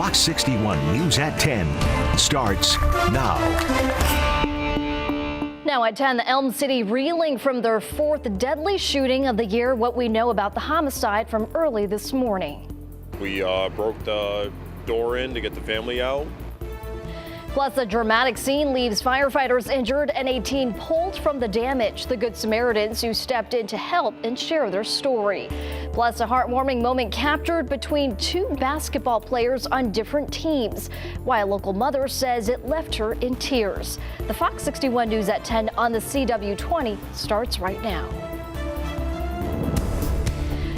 Fox 61 News at 10 starts now. Now at 10, the Elm City reeling from their fourth deadly shooting of the year. What we know about the homicide from early this morning. We broke the door in to get the family out. Plus, a dramatic scene leaves firefighters injured and a teen pulled from the damage. The Good Samaritans who stepped in to help and share their story. Plus, a heartwarming moment captured between two basketball players on different teams. Why a local mother says it left her in tears. The Fox 61 News at 10 on the CW20 starts right now.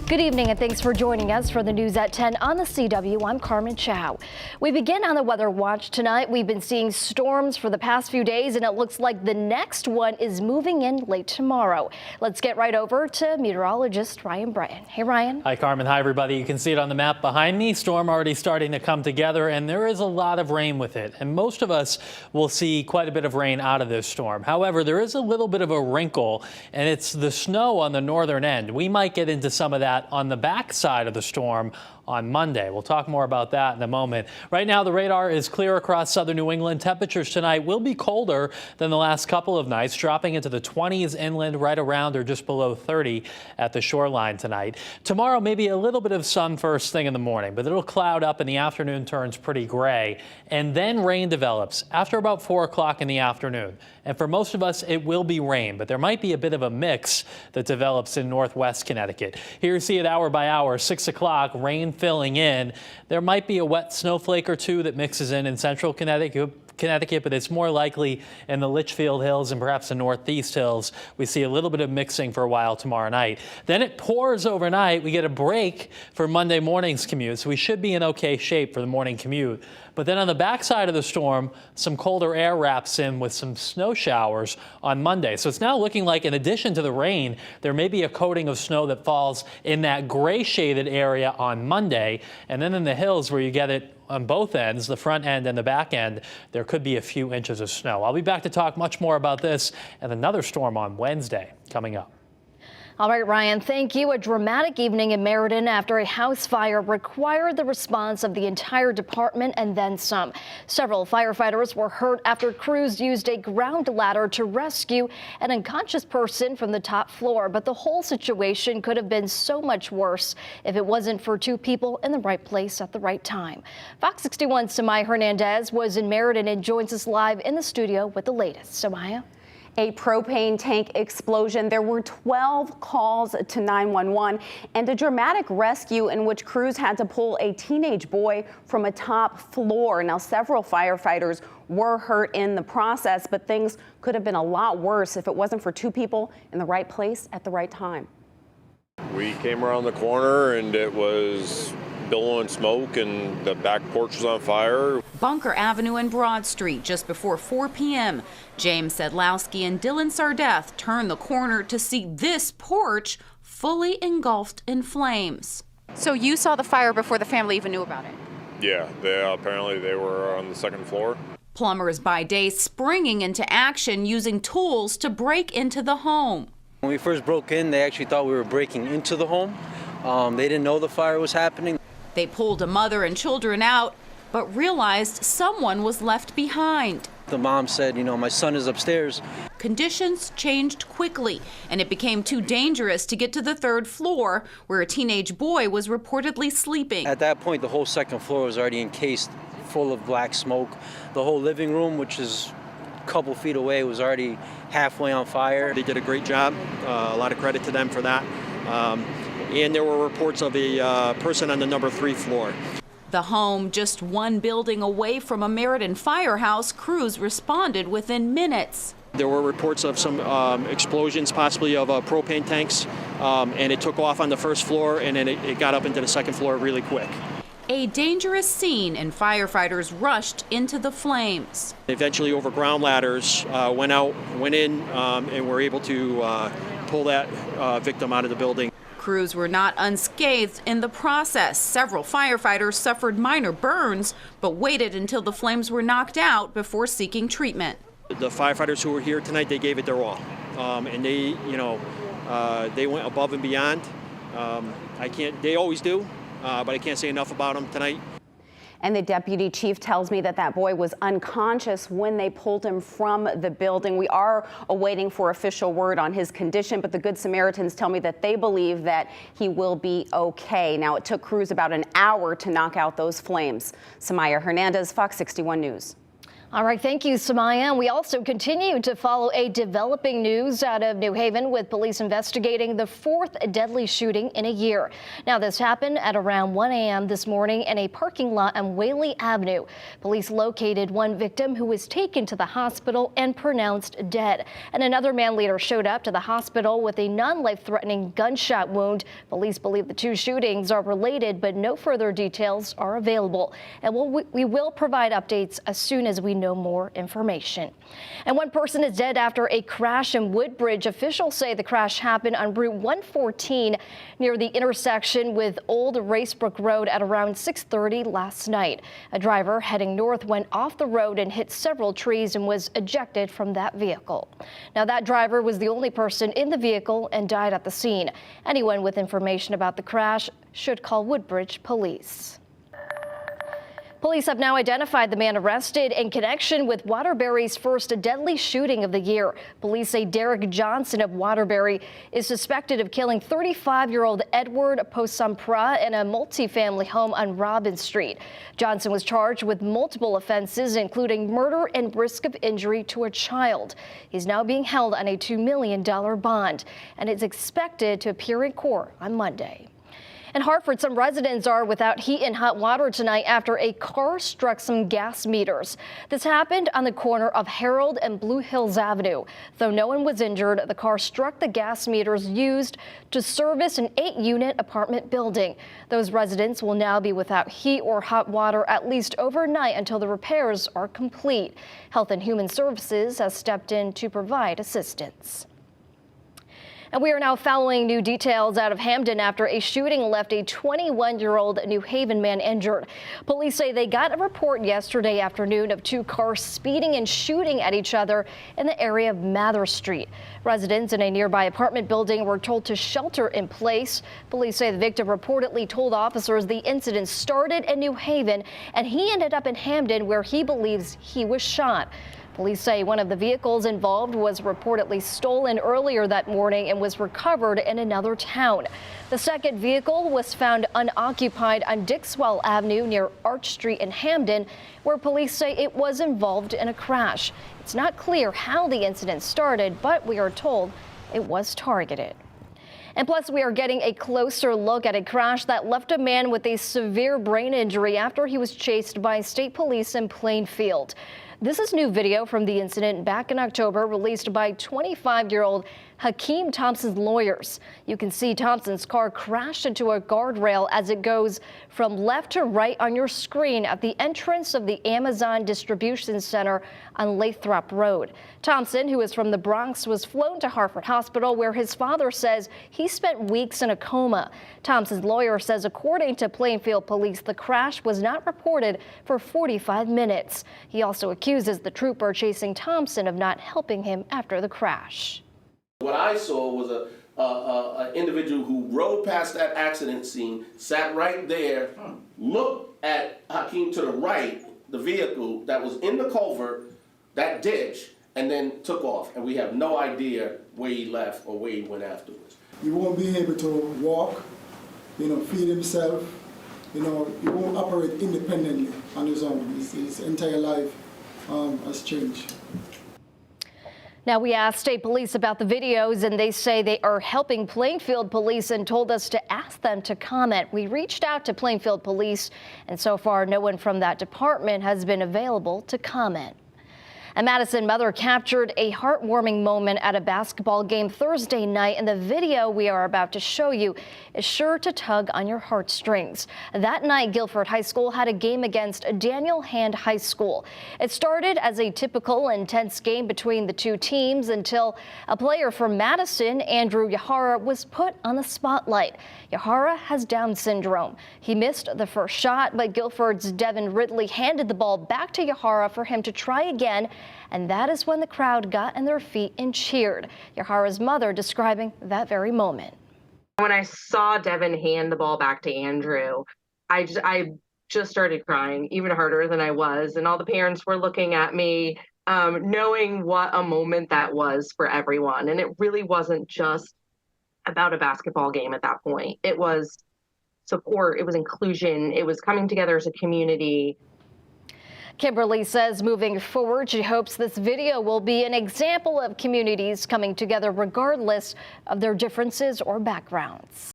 Good evening and thanks for joining us for the News at 10 on the CW. I'm Carmen Chow. We begin on the weather watch tonight. We've been seeing storms for the past few days and it looks like the next one is moving in late tomorrow. Let's get right over to meteorologist Ryan Bratton. Hey Ryan. Hi Carmen. Hi everybody. You can see it on the map behind me. Storm already starting to come together and there is a lot of rain with it. And most of us will see quite a bit of rain out of this storm. However, there is a little bit of a wrinkle and it's the snow on the northern end. We might get into some of that on the back side of the storm on Monday. We'll talk more about that in a moment. Right now, the radar is clear across southern New England. Temperatures tonight will be colder than the last couple of nights, dropping into the 20s inland, right around or just below 30 at the shoreline tonight. Tomorrow, maybe a little bit of sun first thing in the morning, but it'll cloud up in the afternoon, turns pretty gray, and then rain develops after about 4 o'clock in the afternoon. And for most of us, it will be rain, but there might be a bit of a mix that develops in northwest Connecticut. Here you see it hour by hour, 6 o'clock, rain filling in. There might be a wet snowflake or two that mixes in central Connecticut, but it's more likely in the Litchfield Hills and perhaps the Northeast Hills. We see a little bit of mixing for a while tomorrow night. Then it pours overnight. We get a break for Monday morning's commute, so we should be in okay shape for the morning commute. But then on the backside of the storm, some colder air wraps in with some snow showers on Monday. So it's now looking like, in addition to the rain, there may be a coating of snow that falls in that gray shaded area on Monday. And then in the hills where you get it on both ends, the front end and the back end, there could be a few inches of snow. I'll be back to talk much more about this and another storm on Wednesday coming up. All right, Ryan, thank you. A dramatic evening in Meriden after a house fire required the response of the entire department and then some. Several firefighters were hurt after crews used a ground ladder to rescue an unconscious person from the top floor. But the whole situation could have been so much worse if it wasn't for two people in the right place at the right time. Fox 61's Samaya Hernandez was in Meriden and joins us live in the studio with the latest. Samaya. A propane tank explosion. There were 12 calls to 911 and a dramatic rescue in which crews had to pull a teenage boy from a top floor. Now, several firefighters were hurt in the process, but things could have been a lot worse if it wasn't for two people in the right place at the right time. We came around the corner and it was billowing smoke and the back porch was on fire. Bunker Avenue and Broad Street just before 4 p.m. James Sedlowski and Dylan Sardeth turned the corner to see this porch fully engulfed in flames. So you saw the fire before the family even knew about it? Yeah, apparently they were on the second floor. Plumbers by day springing into action using tools to break into the home. When we first broke in, they actually thought we were breaking into the home. They didn't know the fire was happening. They pulled a mother and children out, but realized someone was left behind. The mom said, my son is upstairs. Conditions changed quickly, and it became too dangerous to get to the third floor, where a teenage boy was reportedly sleeping. At that point, the whole second floor was already encased, full of black smoke. The whole living room, which is a couple feet away, was already halfway on fire. They did a great job. A lot of credit to them for that. And there were reports of a person on the number 3 floor. The home, just one building away from a Meriden firehouse, crews responded within minutes. There were reports of some explosions, possibly of propane tanks, and it took off on the first floor, and then it got up into the second floor really quick. A dangerous scene, and firefighters rushed into the flames. Eventually, over ground ladders, went in, and were able to pull that victim out of the building. Crews were not unscathed in the process. Several firefighters suffered minor burns, but waited until the flames were knocked out before seeking treatment. The firefighters who were here tonight, they gave it their all, and they went above and beyond. They always do, but I can't say enough about them tonight. And the deputy chief tells me that that boy was unconscious when they pulled him from the building. We are awaiting for official word on his condition, but the Good Samaritans tell me that they believe that he will be okay. Now, it took crews about an hour to knock out those flames. Samaya Hernandez, Fox 61 News. All right, thank you, Samaya. We also continue to follow a developing news out of New Haven with police investigating the fourth deadly shooting in a year. Now, this happened at around 1 a.m. this morning in a parking lot on Whaley Avenue. Police located one victim who was taken to the hospital and pronounced dead. And another man later showed up to the hospital with a non-life-threatening gunshot wound. Police believe the two shootings are related, but no further details are available. And we will provide updates as soon as we know more information. And one person is dead after a crash in Woodbridge. Officials say the crash happened on Route 114 near the intersection with Old Racebrook Road at around 6:30 last night. A driver heading north went off the road and hit several trees and was ejected from that vehicle. Now, that driver was the only person in the vehicle and died at the scene. Anyone with information about the crash should call Woodbridge Police. Police have now identified the man arrested in connection with Waterbury's first deadly shooting of the year. Police say Derek Johnson of Waterbury is suspected of killing 35-year-old Edward Posampra in a multifamily home on Robin Street. Johnson was charged with multiple offenses, including murder and risk of injury to a child. He's now being held on a $2 million bond and is expected to appear in court on Monday. In Hartford, some residents are without heat and hot water tonight after a car struck some gas meters. This happened on the corner of Harold and Blue Hills Avenue. Though no one was injured, the car struck the gas meters used to service an 8-unit apartment building. Those residents will now be without heat or hot water at least overnight until the repairs are complete. Health and Human Services has stepped in to provide assistance. And we are now following new details out of Hamden after a shooting left a 21-year-old New Haven man injured. Police say they got a report yesterday afternoon of two cars speeding and shooting at each other in the area of Mather Street. Residents in a nearby apartment building were told to shelter in place. Police say the victim reportedly told officers the incident started in New Haven and he ended up in Hamden, where he believes he was shot. Police say one of the vehicles involved was reportedly stolen earlier that morning and was recovered in another town. The second vehicle was found unoccupied on Dixwell Avenue near Arch Street in Hamden, where police say it was involved in a crash. It's not clear how the incident started, but we are told it was targeted. And plus, we are getting a closer look at a crash that left a man with a severe brain injury after he was chased by state police in Plainfield. This is new video from the incident back in October, released by 25-year-old Hakeem Thompson's lawyers. You can see Thompson's car crashed into a guardrail as it goes from left to right on your screen at the entrance of the Amazon Distribution Center on Lathrop Road. Thompson, who is from the Bronx, was flown to Hartford Hospital, where his father says he spent weeks in a coma. Thompson's lawyer says, according to Plainfield police, the crash was not reported for 45 minutes. He also accuses the trooper chasing Thompson of not helping him after the crash. What I saw was an individual who rode past that accident scene, sat right there, looked at Hakeem to the right, the vehicle that was in the culvert, that ditch, and then took off. And we have no idea where he left or where he went afterwards. He won't be able to walk, feed himself. He won't operate independently on his own. His entire life has changed. Now, we asked state police about the videos, and they say they are helping Plainfield police and told us to ask them to comment. We reached out to Plainfield police, and so far no one from that department has been available to comment. A Madison mother captured a heartwarming moment at a basketball game Thursday night, and the video we are about to show you is sure to tug on your heartstrings. That night, Guilford High School had a game against Daniel Hand High School. It started as a typical intense game between the two teams until a player from Madison, Andrew Yahara, was put on the spotlight. Yahara has Down syndrome. He missed the first shot, but Guilford's Devin Ridley handed the ball back to Yahara for him to try again. And that is when the crowd got on their feet and cheered. Yahara's mother describing that very moment. When I saw Devin hand the ball back to Andrew, I just started crying even harder than I was. And all the parents were looking at me, knowing what a moment that was for everyone. And it really wasn't just about a basketball game at that point. It was support, it was inclusion, it was coming together as a community. Kimberly says moving forward, she hopes this video will be an example of communities coming together regardless of their differences or backgrounds.